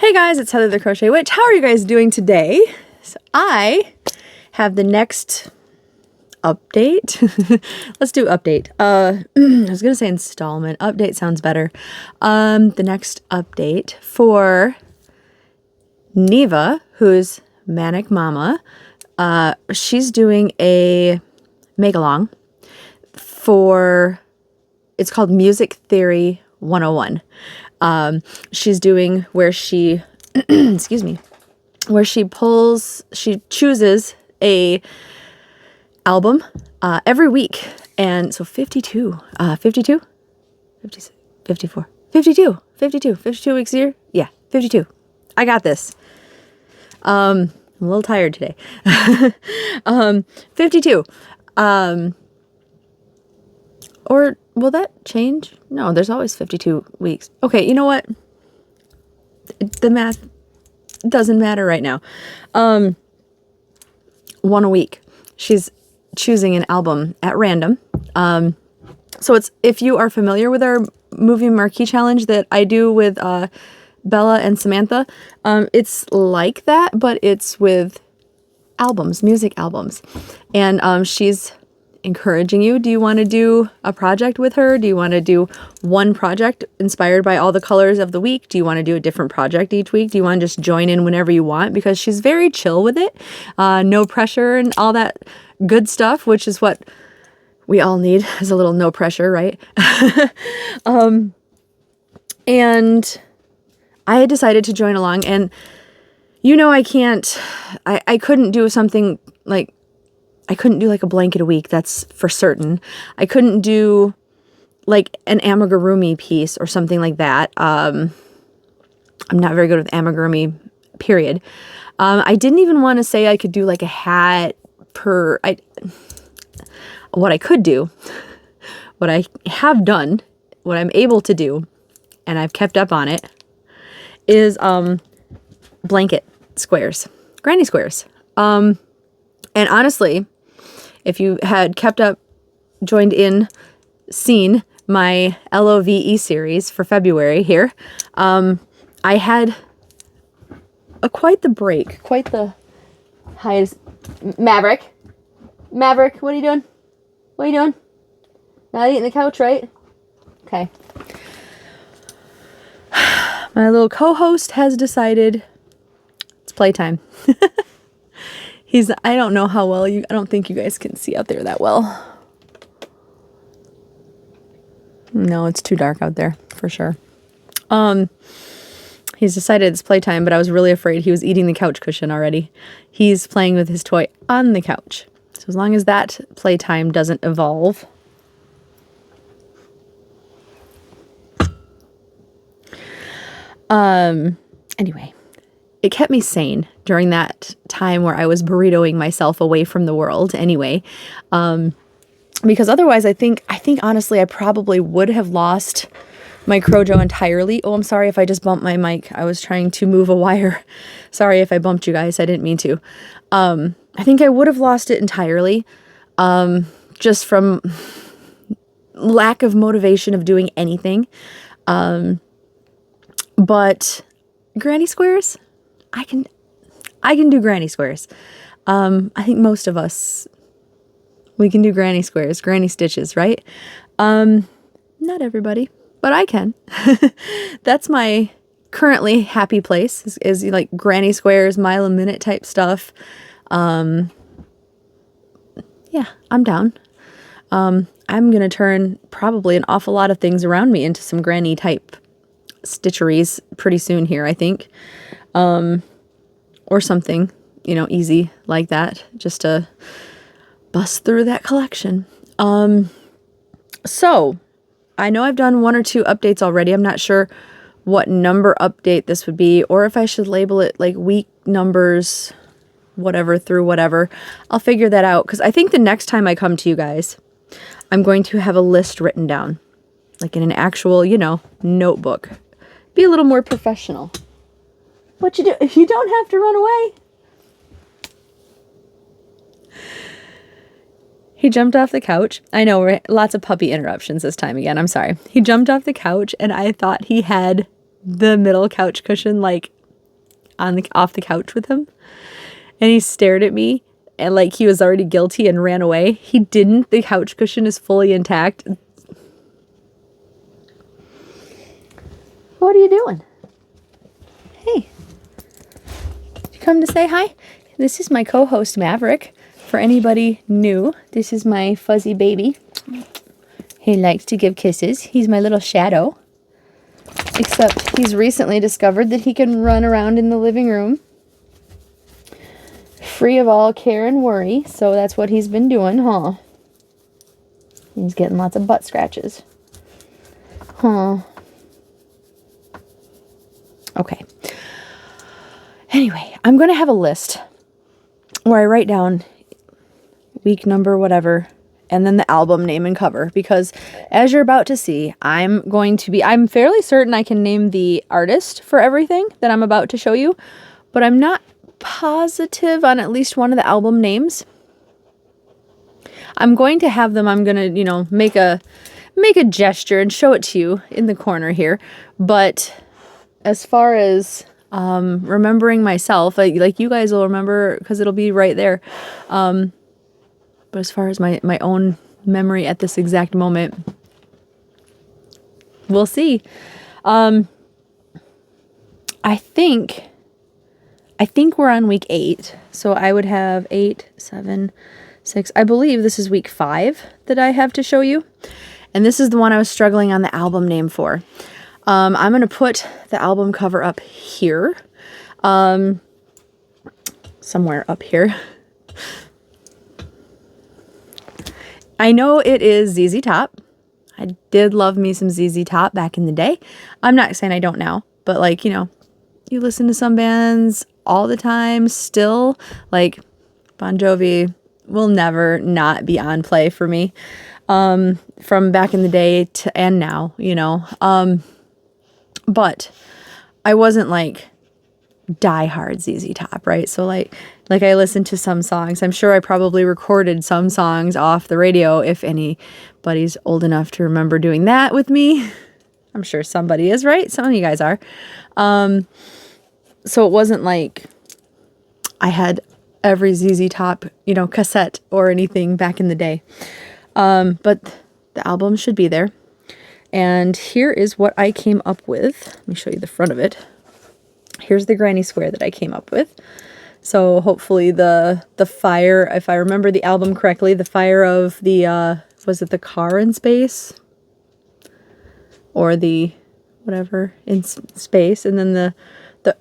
Hey guys, it's Heather the Crochet Witch. How are you guys doing today? So I have the next update. Let's do update. I was gonna say installment. Update sounds better. The next update for Neva, who's Manic Mama. She's doing a make-along for, it's called Music Theory 101. She's doing where she, excuse me, where she chooses a album, every week. And so 52 weeks a year. Yeah, 52. I got this. I'm a little tired today. 52. Or will that change? No, there's always 52 weeks. Okay, you know what? The math doesn't matter right now. One a week. She's choosing an album at random. So it's, if you are familiar with our movie marquee challenge that I do with Bella and Samantha, it's like that, but it's with albums, music albums. And she's encouraging you. Do you want to do a project with her? Do you want to do one project inspired by all the colors of the week? Do you want to do a different project each week? Do you want to just join in whenever you want? Because she's very chill with it. No pressure and all that good stuff, which is what we all need, is a little no pressure, right? And I had decided to join along, and you know, I couldn't do something like, I couldn't do like a blanket a week. That's for certain. I couldn't do like an amigurumi piece or something like that. I'm not very good with amigurumi, period. I didn't even want to say I could do like a hat what I could do, what I have done, what I'm able to do, and I've kept up on it, is blanket squares, granny squares. And honestly, if you had kept up, joined in, seen my LOVE series for February here, I had quite the break, quite the highest. Maverick, what are you doing? What are you doing? Not eating the couch, right? Okay. My little co-host has decided it's playtime. I don't know how well I don't think you guys can see out there that well. No, it's too dark out there for sure. He's decided it's playtime, but I was really afraid he was eating the couch cushion already. He's playing with his toy on the couch. So as long as that playtime doesn't evolve. Anyway, it kept me sane during that time where I was burritoing myself away from the world anyway. Because otherwise I think honestly I probably would have lost my Crochet entirely. Oh, I'm sorry if I just bumped my mic. I was trying to move a wire. Sorry if I bumped you guys. I didn't mean to. I think I would have lost it entirely. Just from lack of motivation of doing anything. But granny squares, I can do granny squares. I think most of us, we can do granny squares, granny stitches, right? Not everybody, but I can. That's my currently happy place is like granny squares, mile a minute type stuff. Yeah, I'm down. I'm going to turn probably an awful lot of things around me into some granny type stitcheries pretty soon here, I think. Or something, you know, easy like that, just to bust through that collection. So I know I've done one or two updates already. I'm not sure what number update this would be, or if I should label it like week numbers, whatever through whatever. I'll figure that out, because I think the next time I come to you guys, I'm going to have a list written down, like in an actual, you know, notebook. Be a little more professional. What you do? You don't have to run away. He jumped off the couch. I know, we're lots of puppy interruptions this time again. I'm sorry. He jumped off the couch, and I thought he had the middle couch cushion like off the couch with him. And he stared at me and like he was already guilty and ran away. He didn't. The couch cushion is fully intact. What are you doing? Hey. Did you come to say hi? This is my co-host Maverick. For anybody new, this is my fuzzy baby. He likes to give kisses. He's my little shadow. Except he's recently discovered that he can run around in the living room free of all care and worry. So that's what he's been doing, huh? He's getting lots of butt scratches. Huh. Okay. Anyway, I'm going to have a list where I write down week number, whatever, and then the album name and cover, because as you're about to see, I'm fairly certain I can name the artist for everything that I'm about to show you, but I'm not positive on at least one of the album names. I'm going to have them, I'm going to, make a gesture and show it to you in the corner here, but as far as remembering myself, like you guys will remember because it'll be right there. But as far as my own memory at this exact moment, we'll see. I think we're on week 8. So I would have 8, 7, 6. I believe this is week 5 that I have to show you. And this is the one I was struggling on the album name for. I'm going to put the album cover up here. Somewhere up here. I know it is ZZ Top. I did love me some ZZ Top back in the day. I'm not saying I don't now, but like, you listen to some bands all the time still, like Bon Jovi will never not be on play for me. From back in the day and now, but I wasn't like diehard ZZ Top, right? So like I listened to some songs. I'm sure I probably recorded some songs off the radio if anybody's old enough to remember doing that with me. I'm sure somebody is, right? Some of you guys are. So it wasn't like I had every ZZ Top, cassette or anything back in the day. But the album should be there. And here is what I came up with. Let me show you the front of it. Here's the granny square that I came up with. So hopefully the fire, if I remember the album correctly, the fire of the, was it the car in space? Or the whatever in space. And then the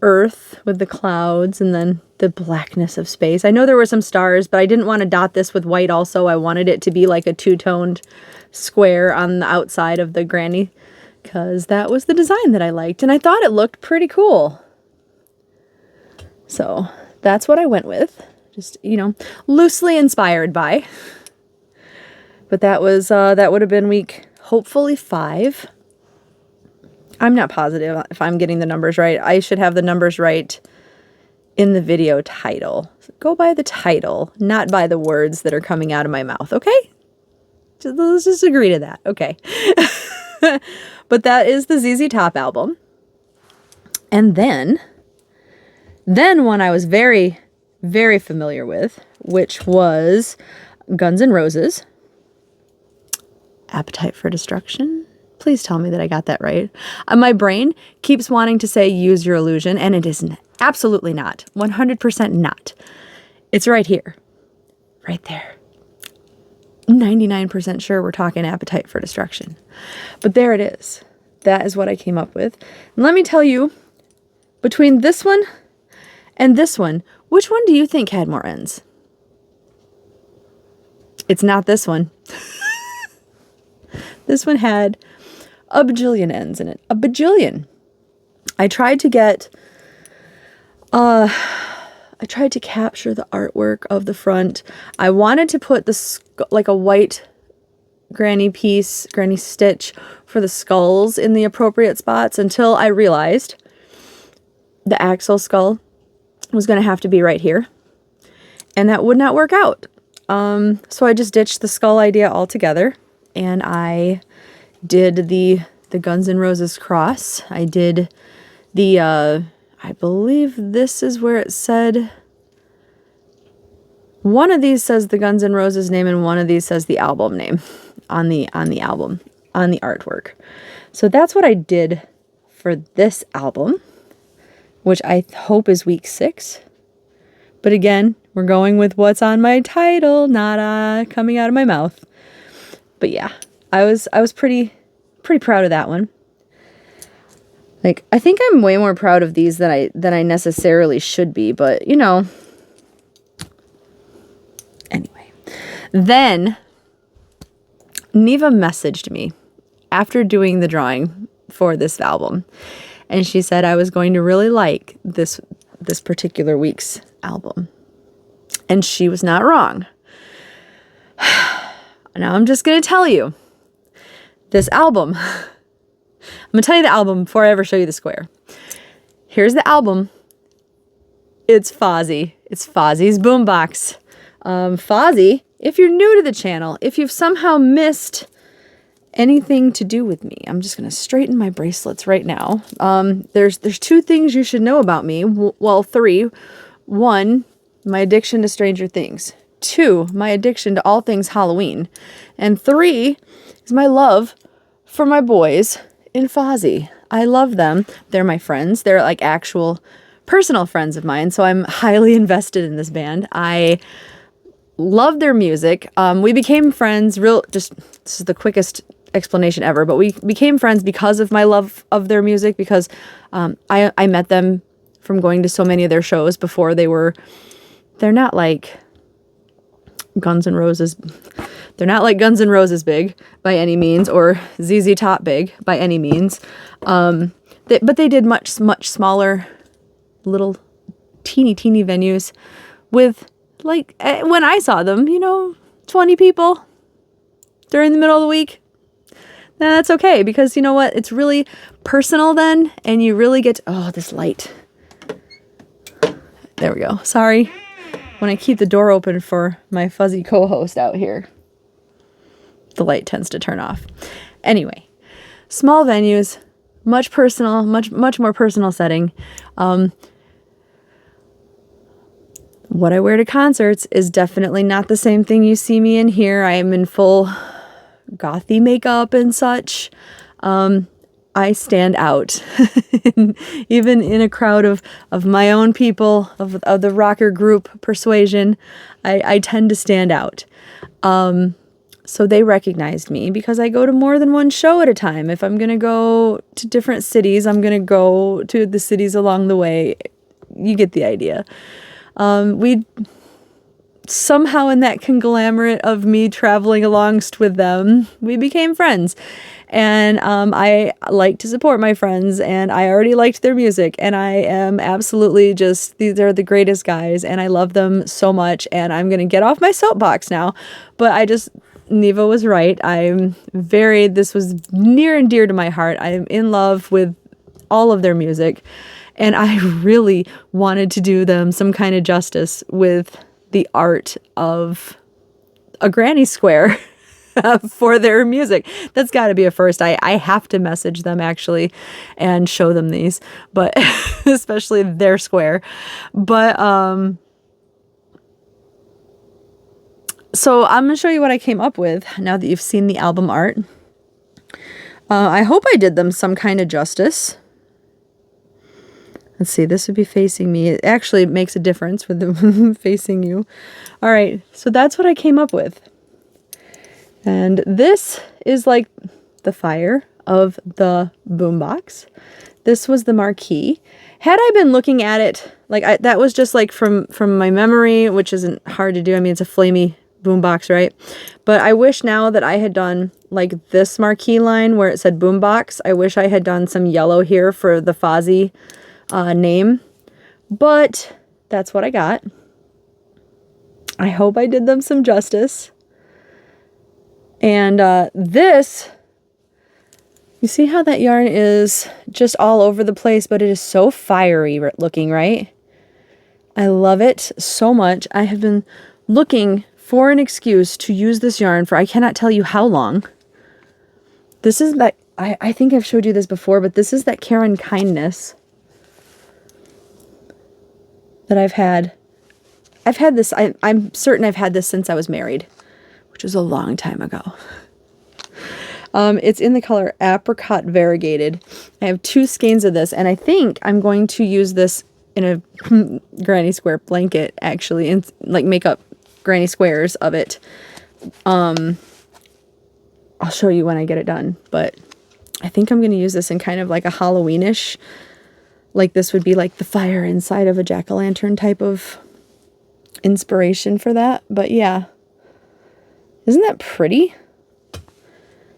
earth with the clouds and then the blackness of space. I know there were some stars, but I didn't want to dot this with white also. I wanted it to be like a two-toned square on the outside of the granny because that was the design that I liked. And I thought it looked pretty cool. So that's what I went with. Just, loosely inspired by. But that was, that would have been week, hopefully 5. I'm not positive if I'm getting the numbers right. I should have the numbers right in the video title. So go by the title, not by the words that are coming out of my mouth, okay? Let's just agree to that, okay? But that is the ZZ Top album. And then one I was very, very familiar with, which was Guns N' Roses. Appetite for Destruction. Please tell me that I got that right. My brain keeps wanting to say use your illusion, and it is absolutely not. 100% not. It's right here. Right there. 99% sure we're talking Appetite for Destruction. But there it is. That is what I came up with. And let me tell you, between this one and this one, which one do you think had more ends? It's not this one. This one had a bajillion ends in it. A bajillion. I tried to capture the artwork of the front. I wanted to put like a white granny stitch for the skulls in the appropriate spots until I realized the axle skull was going to have to be right here. And that would not work out. So I just ditched the skull idea altogether. And I did the Guns N' Roses cross. I did I I believe this is where it said, one of these says the Guns N' Roses name and one of these says the album name on the album, on the artwork. So that's what I did for this album, which I hope is week 6. But again, we're going with what's on my title, not coming out of my mouth. But yeah, I was pretty proud of that one. Like, I think I'm way more proud of these than I necessarily should be, but you know. Anyway, then Neva messaged me after doing the drawing for this album, and she said I was going to really like this particular week's album. And she was not wrong. Now I'm just going to tell you this album. I'm going to tell you the album before I ever show you the square. Here's the album. It's Fozzy. It's Fozzy's Boombox. Fozzy, if you're new to the channel, if you've somehow missed anything to do with me, I'm just going to straighten my bracelets right now. There's 2 things you should know about me. Well, 3. 1, my addiction to Stranger Things. 2, my addiction to all things Halloween. And 3 is my love for my boys in Fozzy. I love them. They're my friends. They're like actual personal friends of mine. So I'm highly invested in this band. I love their music. We became friends this is the quickest explanation ever, but we became friends because of my love of their music, because I met them from going to so many of their shows before. They're not like Guns N' Roses. They're not like Guns N' Roses big by any means, or ZZ Top big by any means. But they did much smaller, little teeny venues with, like, when I saw them, 20 people during the middle of the week. Now that's okay, because you know what? It's really personal then, and you really get this light. There we go. Sorry. When I keep the door open for my fuzzy co-host out here, the light tends to turn off. Anyway, small venues, much more personal setting. What I wear to concerts is definitely not the same thing you see me in here. I am in full gothy makeup and such. I stand out. Even in a crowd of my own people, of the rocker group Persuasion, I tend to stand out. So they recognized me because I go to more than one show at a time. If I'm going to go to different cities, I'm going to go to the cities along the way. You get the idea. We somehow, in that conglomerate of me traveling alongst with them, we became friends. And I like to support my friends, and I already liked their music, and I am absolutely these are the greatest guys, and I love them so much. And I'm going to get off my soapbox now, but Neva was right. This was near and dear to my heart. I'm in love with all of their music, and I really wanted to do them some kind of justice with the art of a granny square for their music. That's got to be a first. I have to message them actually and show them these, but especially their square. But so I'm going to show you what I came up with now that you've seen the album art. I hope I did them some kind of justice. Let's see, this would be facing me. It actually makes a difference with them facing you. All right, so that's what I came up with. And this is like the fire of the boombox. This was the marquee. Had I been looking at it, that was just like from my memory, which isn't hard to do. I mean, it's a flamey boombox, right? But I wish now that I had done like this marquee line where it said boombox. I wish I had done some yellow here for the Fozzy name, but that's what I got. I hope I did them some justice. And this, you see how that yarn is just all over the place, but it is so fiery looking, right? I love it so much. I have been looking for an excuse to use this yarn for I cannot tell you how long. This is that, I think I've showed you this before, but this is that Karen Kindness. that I've had. I've had this, I'm certain I've had this since I was married, which was a long time ago. It's in the color Apricot Variegated. I have 2 skeins of this, and I think I'm going to use this in a granny square blanket, actually, and like make up granny squares of it. I'll show you when I get it done, but I think I'm going to use this in kind of like a Halloweenish, like this would be like the fire inside of a jack-o'-lantern type of inspiration for that. But yeah, isn't that pretty?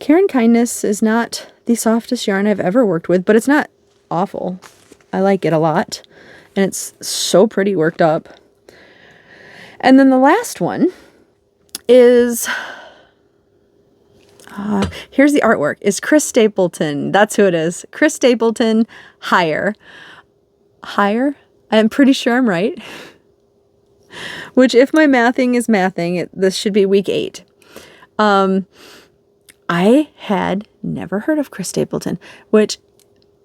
Karen Kindness is not the softest yarn I've ever worked with, but it's not awful. I like it a lot, and it's so pretty worked up. And then the last one is, here's the artwork, is Chris Stapleton. That's who it is. Chris Stapleton, Higher. Higher? I'm pretty sure I'm right. Which, if my mathing is mathing, this should be week 8. I had never heard of Chris Stapleton, which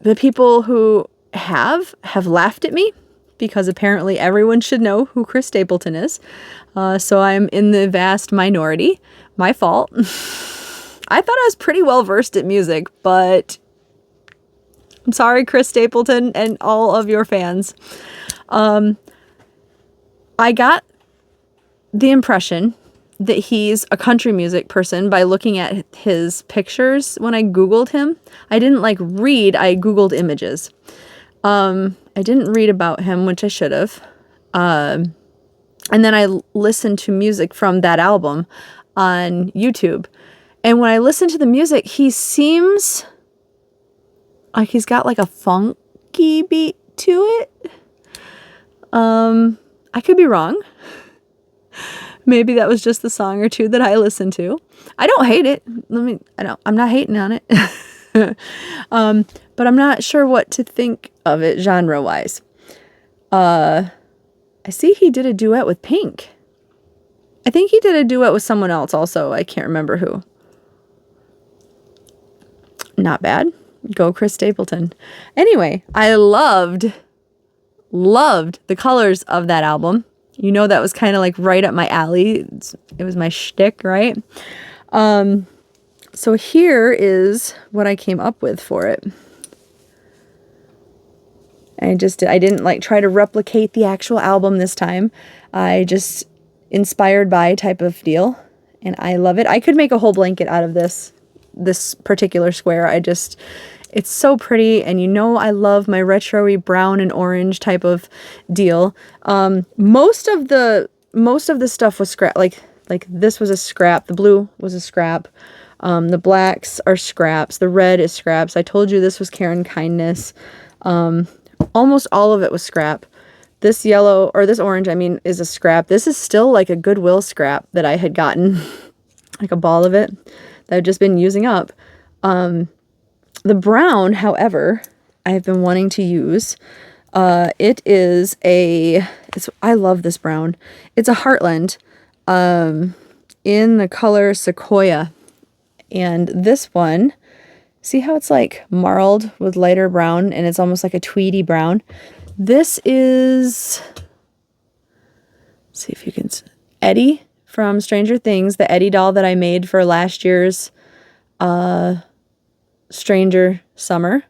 the people who have laughed at me, because apparently everyone should know who Chris Stapleton is. So I'm in the vast minority. My fault. I thought I was pretty well versed at music, but I'm sorry, Chris Stapleton and all of your fans. I got the impression that he's a country music person by looking at his pictures when I Googled him. I didn't read, I Googled images. I didn't read about him, which I should have. And then I listened to music from that album on YouTube. And when I listen to the music, he seems like he's got like a funky beat to it. I could be wrong. Maybe that was just the song or two that I listened to. I don't hate it. I'm not hating on it. But I'm not sure what to think of it genre-wise. I see he did a duet with Pink. I think he did a duet with someone else also. I can't remember who. Not bad. Go Chris Stapleton. Anyway, I loved the colors of that album. You know, that was kind of like right up my alley. It was my shtick, right? So here is what I came up with for it. I didn't try to replicate the actual album this time. I just inspired by type of deal, and I love it. I could make a whole blanket out of this particular square. It's so pretty, and you know I love my retro-y brown and orange type of deal. Most of the stuff was scrap. Like this was a scrap. The blue was a scrap. The blacks are scraps. The red is scraps. I told you this was Karen Kindness. Almost all of it was scrap. This yellow, or this orange, is a scrap. This is still like a Goodwill scrap that I had gotten, like a ball of it that I've just been using up. The brown, however, I have been wanting to use. I love this brown. It's a Heartland in the color Sequoia. And this one, see how it's like marled with lighter brown, and it's almost like a tweedy brown. This is, see if you can, Eddie from Stranger Things, the Eddie doll that I made for last year's Stranger Summer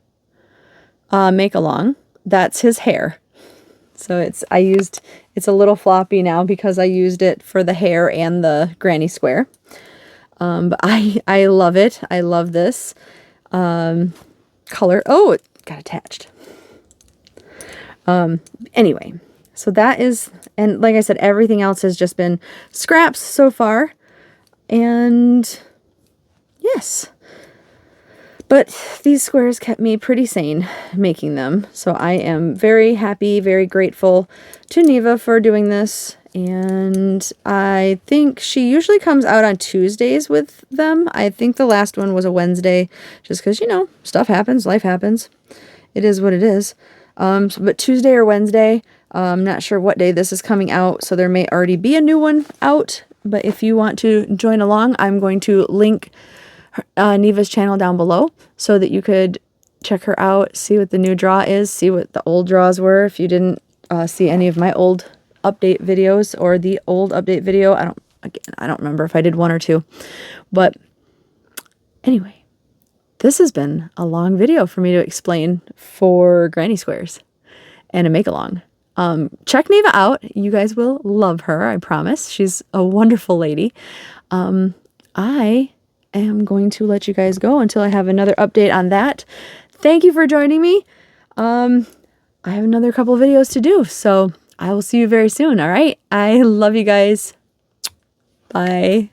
make along. That's his hair. So it's a little floppy now because I used it for the hair and the granny square. But I love it. I love this color. Oh, it got attached. Anyway, so that is, and like I said, everything else has just been scraps so far. And yes, but these squares kept me pretty sane making them. So I am very happy, very grateful to Neva for doing this. And I think she usually comes out on Tuesdays with them. I think the last one was a Wednesday, just because, stuff happens, life happens. It is what it is. But Tuesday or Wednesday, I'm not sure what day this is coming out, so there may already be a new one out. But if you want to join along, I'm going to link Neva's channel down below so that you could check her out, see what the new draw is, see what the old draws were if you didn't see any of my old update videos or the old update video. I don't remember if I did one or two, but anyway, this has been a long video for me to explain for granny squares and a make along. Check Neva out. You guys will love her, I promise. She's a wonderful lady. I am going to let you guys go until I have another update on that. Thank you for joining me. I have another couple videos to do, so I will see you very soon, all right? I love you guys. Bye.